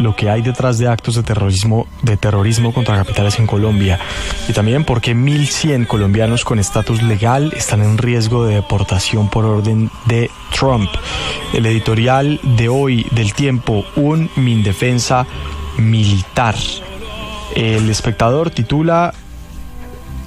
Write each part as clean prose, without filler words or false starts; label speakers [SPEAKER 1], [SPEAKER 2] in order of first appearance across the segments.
[SPEAKER 1] lo que hay detrás de actos de terrorismo contra capitales en Colombia, y también por qué 1.100 colombianos con estatus legal están en riesgo de deportación por orden de Trump. El editorial de hoy del Tiempo, un Mindefensa militar. El Espectador titula: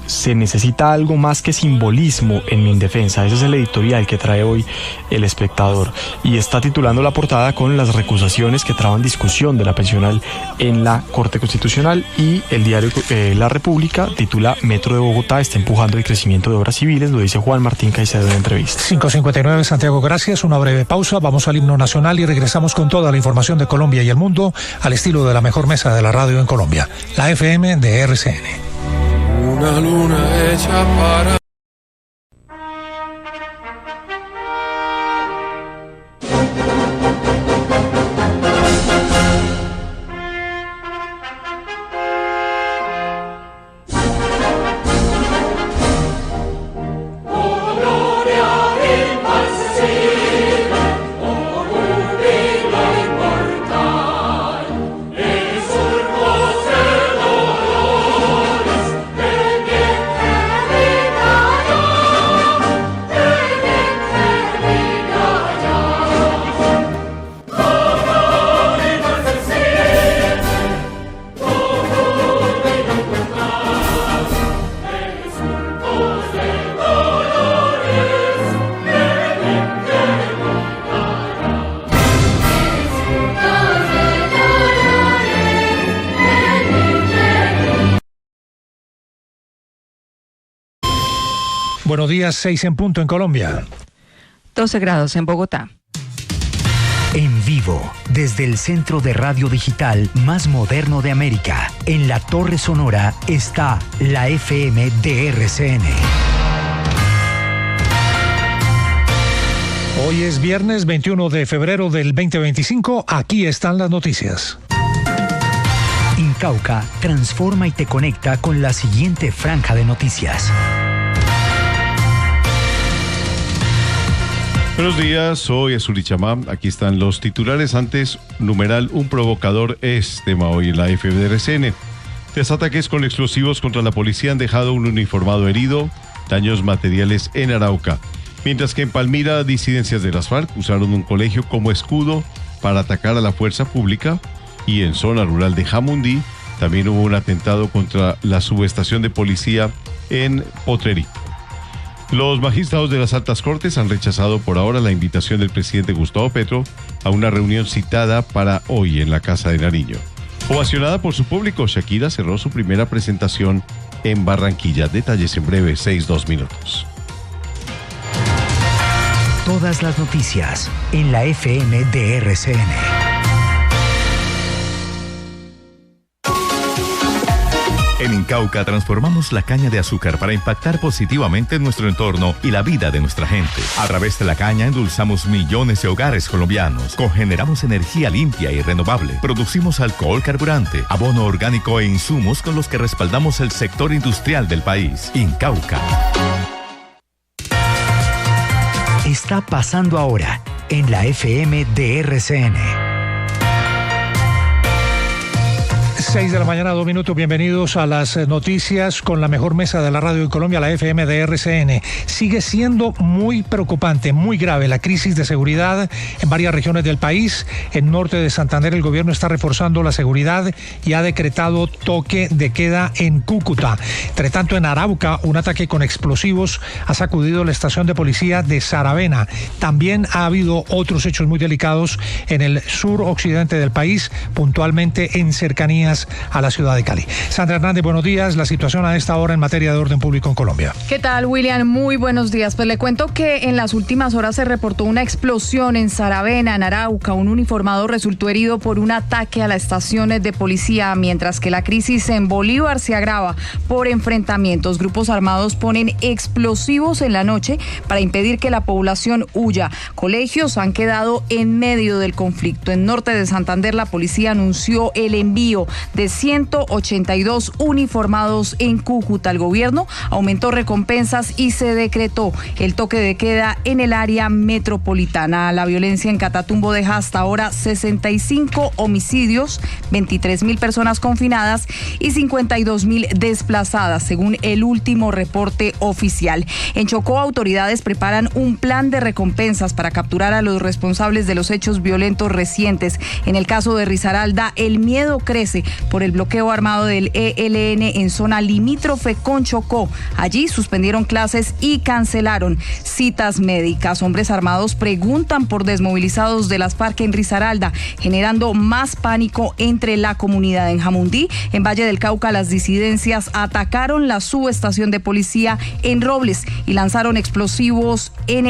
[SPEAKER 1] se necesita algo más que simbolismo en Mindefensa. Ese es el editorial que trae hoy El Espectador, y está titulando la portada con las recusaciones que traban discusión de la pensional en la Corte Constitucional, y el diario La República titula: Metro de Bogotá está empujando el crecimiento de obras civiles. Lo dice Juan Martín Caicedo en entrevista.
[SPEAKER 2] 5:59, Santiago, gracias. Una breve pausa, vamos al himno nacional y regresamos con toda la información de Colombia y el mundo al estilo de la mejor mesa de la radio en Colombia, la FM de RCN.
[SPEAKER 3] Una luna hecha para...
[SPEAKER 2] Buenos días, 6 en punto en Colombia.
[SPEAKER 4] 12 grados en Bogotá.
[SPEAKER 5] En vivo, desde el centro de radio digital más moderno de América, en la Torre Sonora, está la FM de RCN.
[SPEAKER 2] Hoy es viernes 21 de febrero del 2025. Aquí están las noticias.
[SPEAKER 5] Incauca transforma y te conecta con la siguiente franja de noticias.
[SPEAKER 6] Buenos días, soy Azuri Chamá. Aquí están los titulares. Antes, numeral, un provocador es tema hoy en la FM de RCN. 3 ataques con explosivos contra la policía han dejado un uniformado herido, daños materiales en Arauca. Mientras que en Palmira, disidencias de las FARC usaron un colegio como escudo para atacar a la fuerza pública, y en zona rural de Jamundí también hubo un atentado contra la subestación de policía en Potrerí. Los magistrados de las altas cortes han rechazado por ahora la invitación del presidente Gustavo Petro a una reunión citada para hoy en la Casa de Nariño. Ovacionada por su público, Shakira cerró su primera presentación en Barranquilla. Detalles en breve, 6:02 minutos.
[SPEAKER 5] Todas las noticias en la FM de RCN.
[SPEAKER 7] En Incauca transformamos la caña de azúcar para impactar positivamente en nuestro entorno y la vida de nuestra gente. A través de la caña endulzamos millones de hogares colombianos, cogeneramos energía limpia y renovable, producimos alcohol carburante, abono orgánico e insumos con los que respaldamos el sector industrial del país. Incauca.
[SPEAKER 5] Está pasando ahora en la FM de RCN.
[SPEAKER 2] 6 de la mañana, 2 minutos. Bienvenidos a las noticias con la mejor mesa de la radio en Colombia, la FM de RCN. Sigue siendo muy preocupante, muy grave la crisis de seguridad en varias regiones del país. En norte de Santander, el gobierno está reforzando la seguridad y ha decretado toque de queda en Cúcuta. Entre tanto, en Arauca, un ataque con explosivos ha sacudido la estación de policía de Saravena. También ha habido otros hechos muy delicados en el suroccidente del país, puntualmente en cercanías a la ciudad de Cali. Sandra Hernández, buenos días. La situación a esta hora en materia de orden público en Colombia.
[SPEAKER 4] ¿Qué tal, William? Muy buenos días. Pues le cuento que en las últimas horas se reportó una explosión en Saravena, en Arauca. Un uniformado resultó herido por un ataque a las estaciones de policía, mientras que la crisis en Bolívar se agrava por enfrentamientos. Grupos armados ponen explosivos en la noche para impedir que la población huya. Colegios han quedado en medio del conflicto. En norte de Santander, la policía anunció el envío de 182 uniformados en Cúcuta. El gobierno aumentó recompensas y se decretó el toque de queda en el área metropolitana. La violencia en Catatumbo deja hasta ahora 65 homicidios, 23.000 personas confinadas y 52.000 desplazadas, según el último reporte oficial. En Chocó, autoridades preparan un plan de recompensas para capturar a los responsables de los hechos violentos recientes. En el caso de Risaralda, el miedo crece por el bloqueo armado del ELN en zona limítrofe con Chocó. Allí suspendieron clases y cancelaron citas médicas. Hombres armados preguntan por desmovilizados de las FARC en Risaralda, generando más pánico entre la comunidad. En Jamundí, en Valle del Cauca, las disidencias atacaron la subestación de policía en Robles y lanzaron explosivos en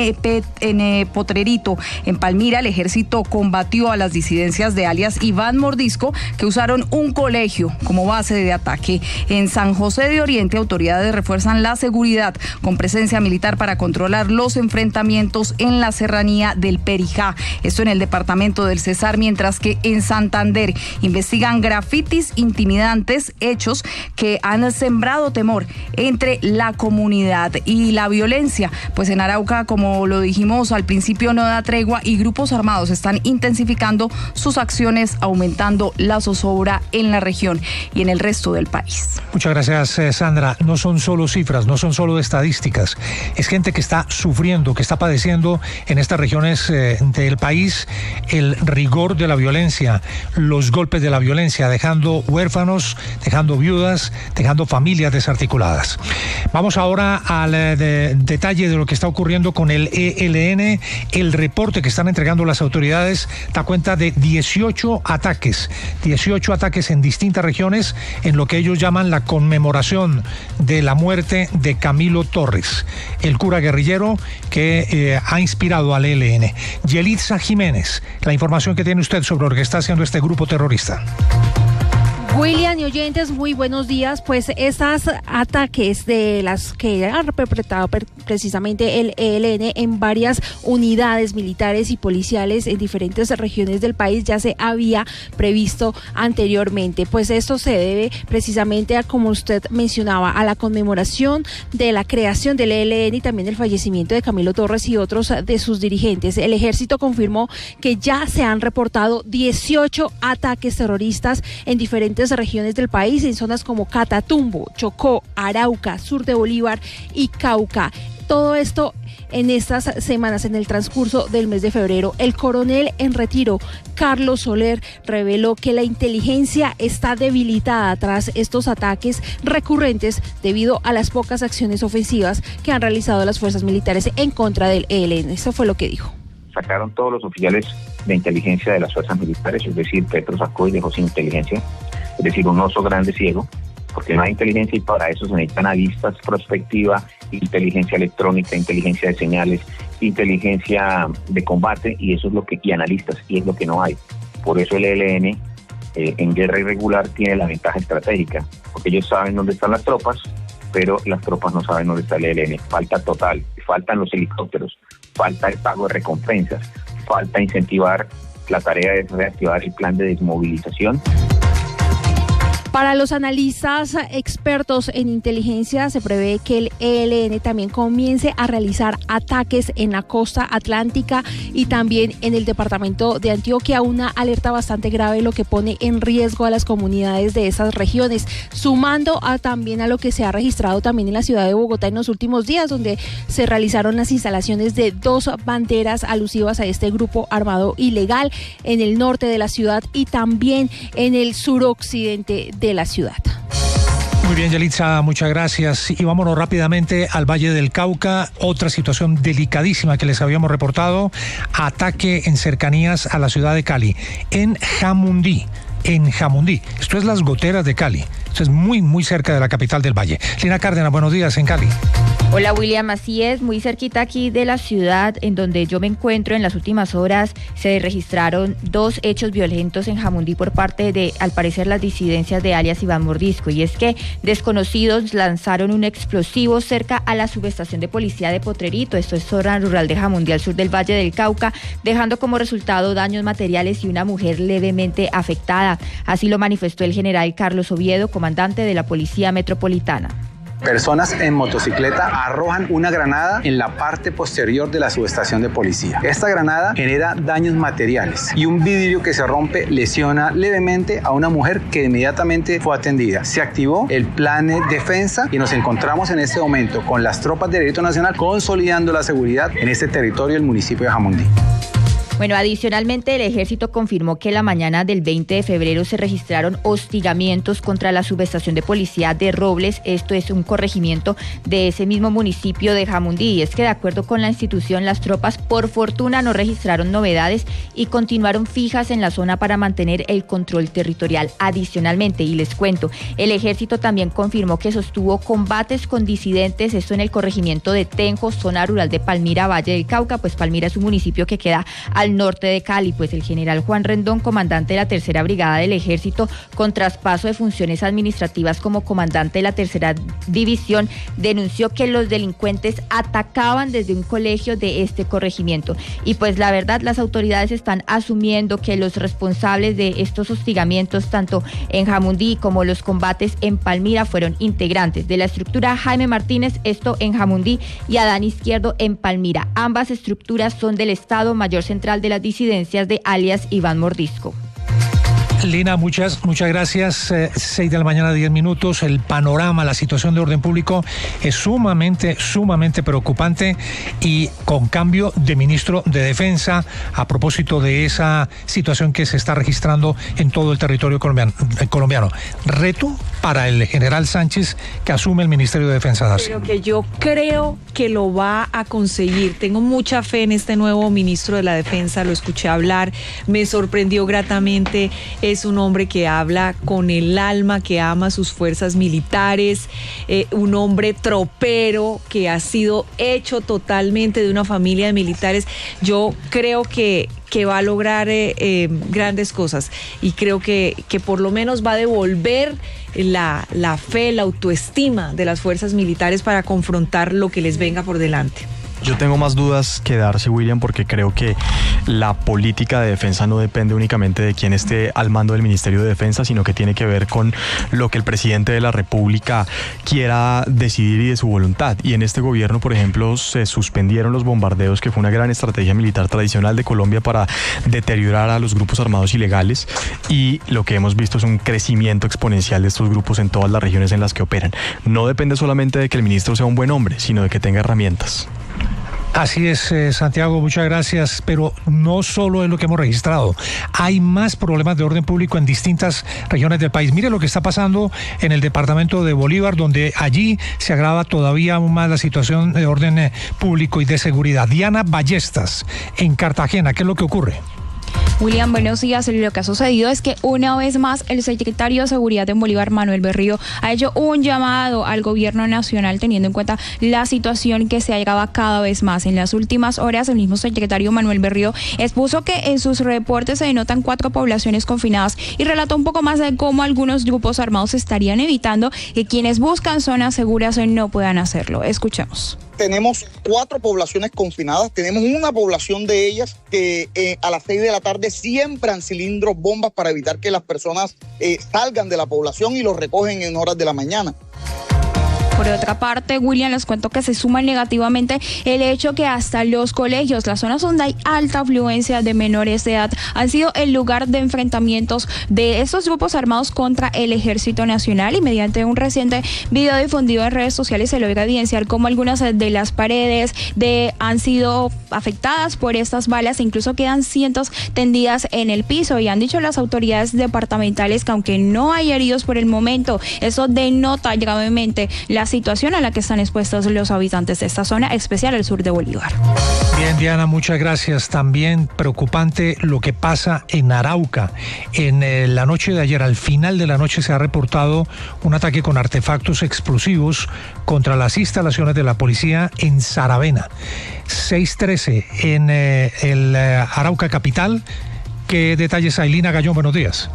[SPEAKER 4] Potrerito. En Palmira, el ejército combatió a las disidencias de alias Iván Mordisco, que usaron un colegio como base de ataque. En San José de Oriente, autoridades refuerzan la seguridad con presencia militar para controlar los enfrentamientos en la serranía del Perijá. Esto en el departamento del Cesar, mientras que en Santander investigan grafitis intimidantes, hechos que han sembrado temor entre la comunidad. Y la violencia, pues en Arauca, como lo dijimos al principio, no da tregua y grupos armados están intensificando sus acciones, aumentando la zozobra en la región y en el resto del país.
[SPEAKER 2] Muchas gracias, Sandra. No son solo cifras, no son solo estadísticas. Es gente que está sufriendo, que está padeciendo en estas regiones del país el rigor de la violencia, los golpes de la violencia, dejando huérfanos, dejando viudas, dejando familias desarticuladas. Vamos ahora al detalle de lo que está ocurriendo con el ELN. El reporte que están entregando las autoridades da cuenta de 18 ataques en distintas regiones en lo que ellos llaman la conmemoración de la muerte de Camilo Torres, el cura guerrillero que ha inspirado al ELN. Yelitza Jiménez, la información que tiene usted sobre lo que está haciendo este grupo terrorista.
[SPEAKER 8] William y oyentes, muy buenos días. Pues estos ataques de las que ha perpetrado precisamente el ELN en varias unidades militares y policiales en diferentes regiones del país ya se había previsto anteriormente. Pues esto se debe precisamente a, como usted mencionaba, a la conmemoración de la creación del ELN y también el fallecimiento de Camilo Torres y otros de sus dirigentes. El ejército confirmó que ya se han reportado 18 ataques terroristas en diferentes regiones del país, en zonas como Catatumbo, Chocó, Arauca, sur de Bolívar y Cauca. Todo esto en estas semanas, en el transcurso del mes de febrero. El coronel en retiro, Carlos Soler, reveló que la inteligencia está debilitada tras estos ataques recurrentes debido a las pocas acciones ofensivas que han realizado las fuerzas militares en contra del ELN. Eso fue lo que dijo.
[SPEAKER 9] Sacaron todos los oficiales de inteligencia de las fuerzas militares, es decir, Petro sacó y dejó sin inteligencia, es decir, un oso grande ciego, porque no hay inteligencia y para eso se necesitan analistas, prospectiva, inteligencia electrónica, inteligencia de señales, inteligencia de combate y eso es lo que, y analistas, y es lo que no hay. Por eso el ELN en guerra irregular tiene la ventaja estratégica, porque ellos saben dónde están las tropas, pero las tropas no saben dónde está el ELN. Falta total, faltan los helicópteros, falta el pago de recompensas, falta incentivar la tarea de reactivar el plan de desmovilización.
[SPEAKER 8] Para los analistas expertos en inteligencia, se prevé que el ELN también comience a realizar ataques en la costa atlántica y también en el departamento de Antioquia, una alerta bastante grave, lo que pone en riesgo a las comunidades de esas regiones, sumando también a lo que se ha registrado también en la ciudad de Bogotá en los últimos días, donde se realizaron las instalaciones de 2 banderas alusivas a este grupo armado ilegal en el norte de la ciudad y también en el suroccidente de la ciudad.
[SPEAKER 2] Muy bien, Yelitza, muchas gracias. Y vámonos rápidamente al Valle del Cauca. Otra situación delicadísima que les habíamos reportado: ataque en cercanías a la ciudad de Cali, en Jamundí. Esto es las Goteras de Cali. Esto es muy, muy cerca de la capital del Valle. Lina Cárdenas, buenos días en Cali.
[SPEAKER 10] Hola William, así es, muy cerquita aquí de la ciudad en donde yo me encuentro. En las últimas horas se registraron 2 hechos violentos en Jamundí por parte de, al parecer, las disidencias de alias Iván Mordisco, y es que desconocidos lanzaron un explosivo cerca a la subestación de policía de Potrerito, esto es zona rural de Jamundí al sur del Valle del Cauca, dejando como resultado daños materiales y una mujer levemente afectada. Así lo manifestó el general Carlos Oviedo, comandante de la Policía Metropolitana.
[SPEAKER 11] Personas en motocicleta arrojan una granada en la parte posterior de la subestación de policía. Esta granada genera daños materiales y un vidrio que se rompe lesiona levemente a una mujer que inmediatamente fue atendida. Se activó el plan de defensa y nos encontramos en este momento con las tropas del Ejército Nacional consolidando la seguridad en este territorio del municipio de Jamundí.
[SPEAKER 10] Bueno, adicionalmente el ejército confirmó que la mañana del 20 de febrero se registraron hostigamientos contra la subestación de policía de Robles, esto es un corregimiento de ese mismo municipio de Jamundí, y es que de acuerdo con la institución las tropas por fortuna no registraron novedades y continuaron fijas en la zona para mantener el control territorial. Adicionalmente, y les cuento, el ejército también confirmó que sostuvo combates con disidentes, esto en el corregimiento de Tenjo, zona rural de Palmira, Valle del Cauca, pues Palmira es un municipio que queda al norte de Cali. Pues el general Juan Rendón, comandante de la Tercera Brigada del Ejército, con traspaso de funciones administrativas como comandante de la Tercera División, denunció que los delincuentes atacaban desde un colegio de este corregimiento. Y pues la verdad, las autoridades están asumiendo que los responsables de estos hostigamientos, tanto en Jamundí como los combates en Palmira, fueron integrantes de la estructura Jaime Martínez, esto en Jamundí, y Adán Izquierdo en Palmira. Ambas estructuras son del Estado Mayor Central de las disidencias de alias Iván Mordisco.
[SPEAKER 2] Lina, muchas gracias. 6 de la mañana, 10 minutos. El panorama, la situación de orden público es sumamente preocupante, y con cambio de ministro de Defensa a propósito de esa situación que se está registrando en todo el territorio colombiano. Reto para el general Sánchez, que asume el Ministerio de Defensa.
[SPEAKER 12] Pero que yo creo que lo va a conseguir. Tengo mucha fe en este nuevo ministro de la Defensa, lo escuché hablar, me sorprendió gratamente. Es un hombre que habla con el alma, que ama sus fuerzas militares, un hombre tropero que ha sido hecho totalmente de una familia de militares. Yo creo que va a lograr grandes cosas, y creo que por lo menos va a devolver la fe, la autoestima de las fuerzas militares para confrontar lo que les venga por delante.
[SPEAKER 1] Yo tengo más dudas que darse, William, porque creo que la política de defensa no depende únicamente de quién esté al mando del Ministerio de Defensa, sino que tiene que ver con lo que el presidente de la República quiera decidir y de su voluntad. Y en este gobierno, por ejemplo, se suspendieron los bombardeos, que fue una gran estrategia militar tradicional de Colombia para deteriorar a los grupos armados ilegales, y lo que hemos visto es un crecimiento exponencial de estos grupos en todas las regiones en las que operan. No depende solamente de que el ministro sea un buen hombre, sino de que tenga herramientas.
[SPEAKER 2] Así es, Santiago, muchas gracias, pero no solo es lo que hemos registrado, hay más problemas de orden público en distintas regiones del país. Mire lo que está pasando en el departamento de Bolívar, donde allí se agrava todavía aún más la situación de orden público y de seguridad. Diana Ballestas, en Cartagena, ¿qué es lo que ocurre?
[SPEAKER 13] William, buenos días. Lo que ha sucedido es que una vez más el secretario de Seguridad en Bolívar, Manuel Berrío, ha hecho un llamado al gobierno nacional teniendo en cuenta la situación que se agrava cada vez más. En las últimas horas, el mismo secretario Manuel Berrío expuso que en sus reportes se denotan 4 poblaciones confinadas y relató un poco más de cómo algunos grupos armados estarían evitando que quienes buscan zonas seguras no puedan hacerlo. Escuchemos.
[SPEAKER 14] Tenemos 4 poblaciones confinadas, tenemos una población de ellas que a las 6 de la tarde siembran cilindros bombas para evitar que las personas salgan de la población y los recogen en horas de la mañana.
[SPEAKER 13] Por otra parte, William, les cuento que se suma negativamente el hecho que hasta los colegios, las zonas donde hay alta afluencia de menores de edad, han sido el lugar de enfrentamientos de estos grupos armados contra el Ejército Nacional, y mediante un reciente video difundido en redes sociales se logra evidenciar cómo algunas de las paredes han sido afectadas por estas balas e incluso quedan cientos tendidas en el piso, y han dicho las autoridades departamentales que aunque no hay heridos por el momento, eso denota gravemente la situación a la que están expuestos los habitantes de esta zona, especial el sur de Bolívar.
[SPEAKER 2] Bien, Diana, muchas gracias. También preocupante lo que pasa en Arauca. En la noche de ayer, al final de la noche, se ha reportado un ataque con artefactos explosivos contra las instalaciones de la policía en Saravena. 6:13 en el Arauca capital. ¿Qué detalles hay? Lina Gallón, buenos días.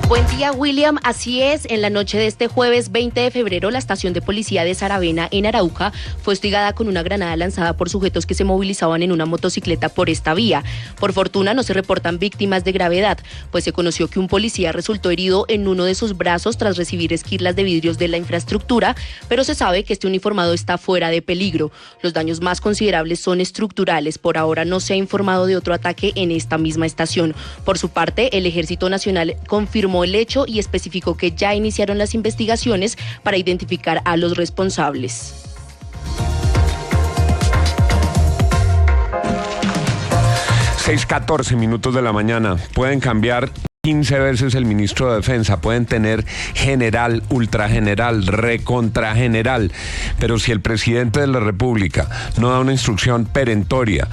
[SPEAKER 15] Buen día, William. Así es, en la noche de este jueves 20 de febrero, la estación de policía de Saravena, en Arauca, fue hostigada con una granada lanzada por sujetos que se movilizaban en una motocicleta por esta vía. Por fortuna, no se reportan víctimas de gravedad, pues se conoció que un policía resultó herido en uno de sus brazos tras recibir esquirlas de vidrios de la infraestructura, pero se sabe que este uniformado está fuera de peligro. Los daños más considerables son estructurales. Por ahora no se ha informado de otro ataque en esta misma estación. Por su parte, el Ejército Nacional confirmó el hecho y especificó que ya iniciaron las investigaciones para identificar a los responsables.
[SPEAKER 16] 6:14 minutos de la mañana. Pueden cambiar 15 veces el ministro de Defensa, pueden tener general, ultrageneral, recontrageneral, pero si el presidente de la República no da una instrucción perentoria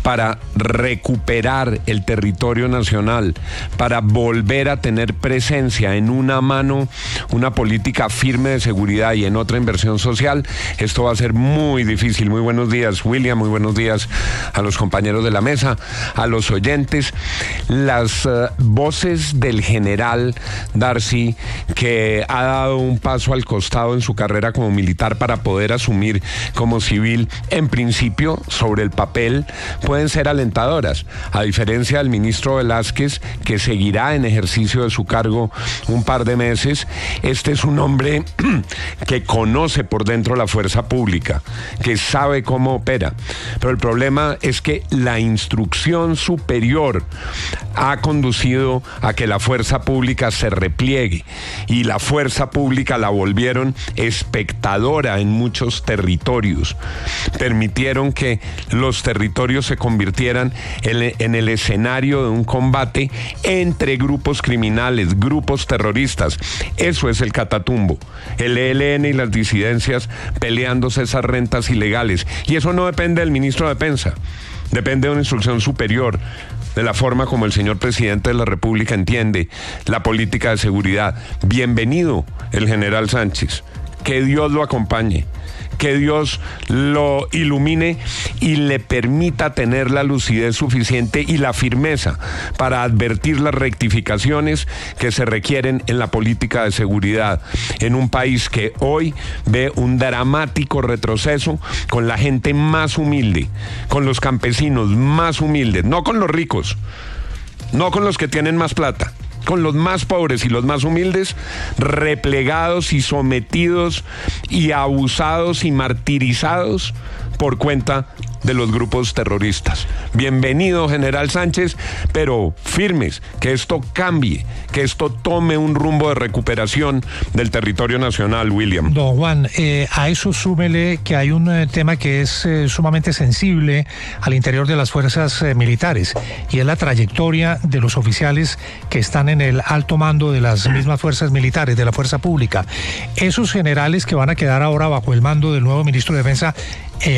[SPEAKER 16] para recuperar el territorio nacional, para volver a tener presencia en una mano, una política firme de seguridad y en otra inversión social, esto va a ser muy difícil. Muy buenos días, William, muy buenos días a los compañeros de la mesa, a los oyentes. Las voces del general Darcy, que ha dado un paso al costado en su carrera como militar para poder asumir como civil, en principio, sobre el papel, pueden ser alentadoras, a diferencia del ministro Velázquez, que seguirá en ejercicio de su cargo un par de meses. Este es un hombre que conoce por dentro la fuerza pública, que sabe cómo opera, pero el problema es que la instrucción superior ha conducido a que la fuerza pública se repliegue, y la fuerza pública la volvieron espectadora en muchos territorios. Permitieron que los territorios se convirtieran en el escenario de un combate entre grupos criminales, grupos terroristas. Eso es el Catatumbo, el ELN y las disidencias peleándose esas rentas ilegales, y eso no depende del ministro de Defensa, depende de una instrucción superior, de la forma como el señor presidente de la República entiende la política de seguridad. Bienvenido el general Sánchez, que Dios lo acompañe, que Dios lo ilumine y le permita tener la lucidez suficiente y la firmeza para advertir las rectificaciones que se requieren en la política de seguridad en un país que hoy ve un dramático retroceso con la gente más humilde, con los campesinos más humildes, no con los ricos, no con los que tienen más plata, con los más pobres y los más humildes, replegados y sometidos y abusados y martirizados por cuenta de los grupos terroristas. Bienvenido, general Sánchez, pero firmes, que esto cambie, que esto tome un rumbo de recuperación del territorio nacional, William.
[SPEAKER 2] Don Juan, a eso súmele que hay un tema que es sumamente sensible al interior de las fuerzas militares, y es la trayectoria de los oficiales que están en el alto mando de las mismas fuerzas militares, de la fuerza pública. Esos generales que van a quedar ahora bajo el mando del nuevo ministro de Defensa,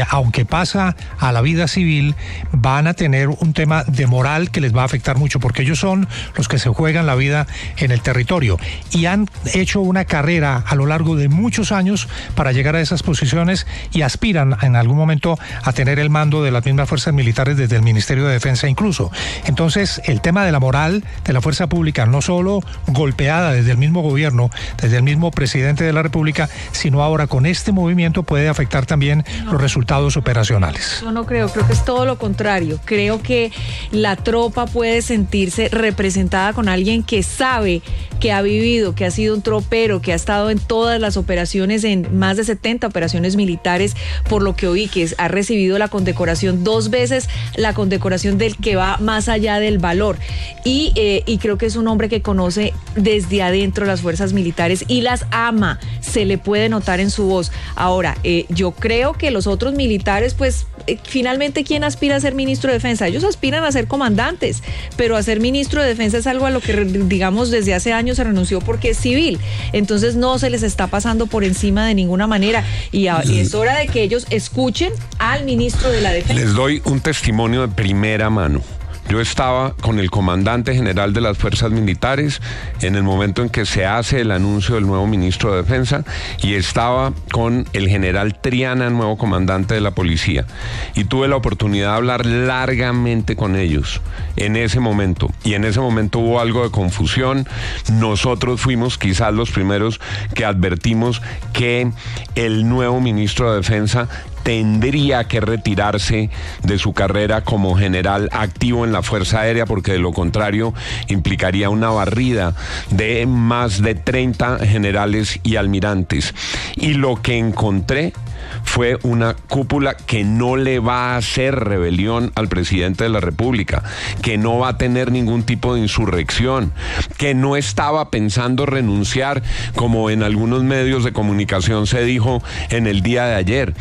[SPEAKER 2] aunque pasa a la vida civil, van a tener un tema de moral que les va a afectar mucho, porque ellos son los que se juegan la vida en el territorio y han hecho una carrera a lo largo de muchos años para llegar a esas posiciones, y aspiran en algún momento a tener el mando de las mismas fuerzas militares desde el Ministerio de Defensa incluso. Entonces, el tema de la moral de la fuerza pública, no solo golpeada desde el mismo gobierno, desde el mismo presidente de la República, sino ahora con este movimiento puede afectar también los resultados operacionales.
[SPEAKER 12] Yo no creo que es todo lo contrario. Creo que la tropa puede sentirse representada con alguien que sabe, que ha vivido, que ha sido un tropero, que ha estado en todas las operaciones, en más de 70 operaciones militares, por lo que oí, que ha recibido la condecoración 2 veces, la condecoración del que va más allá del valor. Y creo que es un hombre que conoce desde adentro las fuerzas militares y las ama. Se le puede notar en su voz. Ahora, yo creo que los otros otros militares, pues finalmente, ¿quién aspira a ser ministro de Defensa? Ellos aspiran a ser comandantes, pero a ser ministro de Defensa es algo a lo que, digamos, desde hace años se renunció porque es civil. Entonces no se les está pasando por encima de ninguna manera. Y es hora de que ellos escuchen al ministro de la Defensa.
[SPEAKER 16] Les doy un testimonio de primera mano. Yo estaba con el comandante general de las fuerzas militares en el momento en que se hace el anuncio del nuevo ministro de Defensa y estaba con el general Triana, nuevo comandante de la policía. Y tuve la oportunidad de hablar largamente con ellos en ese momento. Y en ese momento hubo algo de confusión. Nosotros fuimos quizás los primeros que advertimos que el nuevo ministro de Defensa tendría que retirarse de su carrera como general activo en la Fuerza Aérea, porque de lo contrario implicaría una barrida de más de 30 generales y almirantes. Y lo que encontré fue una cúpula que no le va a hacer rebelión al presidente de la República, que no va a tener ningún tipo de insurrección, que no estaba pensando renunciar, como en algunos medios de comunicación se dijo en el día de ayer.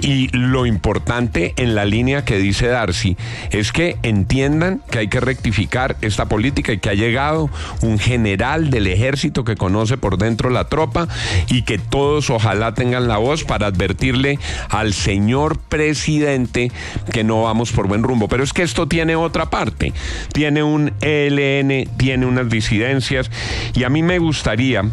[SPEAKER 16] Y lo importante en la línea que dice Darcy es que entiendan que hay que rectificar esta política y que ha llegado un general del ejército que conoce por dentro la tropa y que todos ojalá tengan la voz para advertirle al señor presidente que no vamos por buen rumbo. Pero es que esto tiene otra parte, tiene un ELN, tiene unas disidencias, y a mí me gustaría,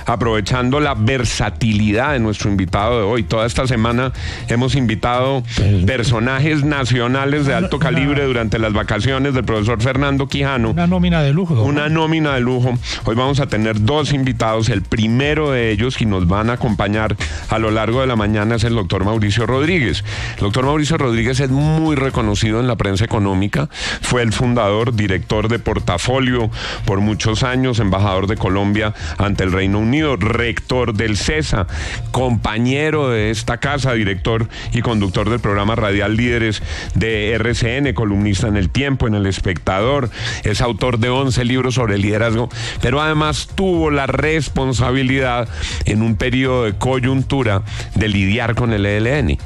[SPEAKER 16] aprovechando la versatilidad de nuestro invitado de hoy, toda esta semana hemos invitado personajes nacionales de alto calibre durante las vacaciones del profesor Fernando Quijano.
[SPEAKER 2] Una nómina de lujo.
[SPEAKER 16] Una nómina de lujo. Hoy vamos a tener dos invitados. El primero de ellos, y nos van a acompañar a lo largo de la mañana, es el doctor Mauricio Rodríguez. El doctor Mauricio Rodríguez es muy reconocido en la prensa económica. Fue el fundador, director de Portafolio por muchos años, embajador de Colombia ante el Reino Unido, rector del CESA, compañero de esta casa, director y conductor del programa radial Líderes de RCN, columnista en El Tiempo, en El Espectador, es autor de 11 libros sobre liderazgo, pero además tuvo la responsabilidad en un periodo de coyuntura de lidiar con el ELN,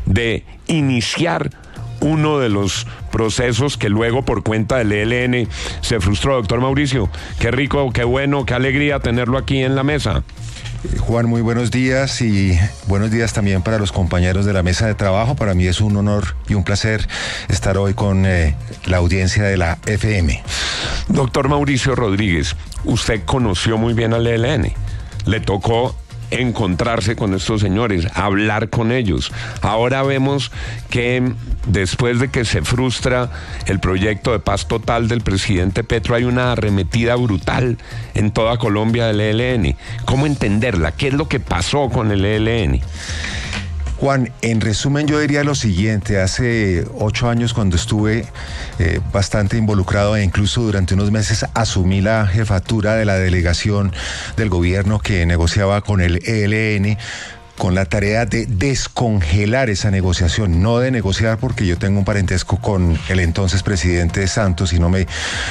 [SPEAKER 16] de iniciar uno de los procesos que luego por cuenta del ELN se frustró. Doctor Mauricio, qué rico, qué bueno, qué alegría tenerlo aquí en la mesa.
[SPEAKER 17] Juan, muy buenos días, y buenos días también para los compañeros de la mesa de trabajo. Para mí es un honor y un placer estar hoy con la audiencia de la FM.
[SPEAKER 16] Doctor Mauricio Rodríguez, usted conoció muy bien al ELN, le tocó encontrarse con estos señores, hablar con ellos. Ahora vemos que después de que se frustra el proyecto de paz total del presidente Petro, hay una arremetida brutal en toda Colombia del ELN. ¿Cómo entenderla? ¿Qué es lo que pasó con el ELN?
[SPEAKER 17] Juan, en resumen yo diría lo siguiente: hace 8 años, cuando estuve bastante involucrado e incluso durante unos meses asumí la jefatura de la delegación del gobierno que negociaba con el ELN, con la tarea de descongelar esa negociación, no de negociar, porque yo tengo un parentesco con el entonces presidente Santos y no me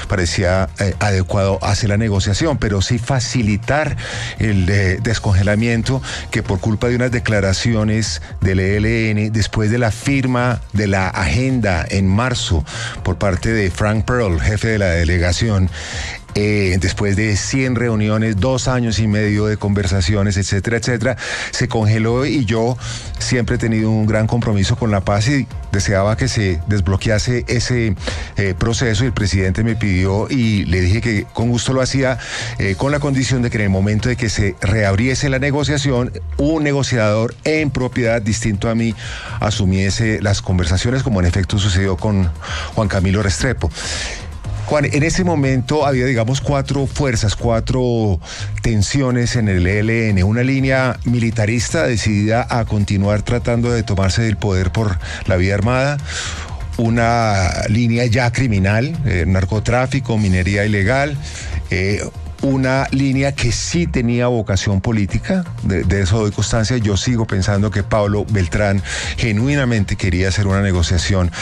[SPEAKER 17] parecía adecuado hacer la negociación, pero sí facilitar el descongelamiento, que por culpa de unas declaraciones del ELN, después de la firma de la agenda en marzo por parte de Frank Pearl, jefe de la delegación, después de 100 reuniones, 2 años y medio de conversaciones, etcétera, etcétera, se congeló, y yo siempre he tenido un gran compromiso con la paz y deseaba que se desbloquease ese proceso, y el presidente me pidió y le dije que con gusto lo hacía, con la condición de que en el momento de que se reabriese la negociación, un negociador en propiedad distinto a mí asumiese las conversaciones, como en efecto sucedió con Juan Camilo Restrepo. Juan, en ese momento había, digamos, 4 fuerzas, 4 tensiones en el ELN. Una línea militarista decidida a continuar tratando de tomarse del poder por la vía armada. Una línea ya criminal, narcotráfico, minería ilegal. Una línea que sí tenía vocación política, de eso doy constancia. Yo sigo pensando que Pablo Beltrán genuinamente quería hacer una negociación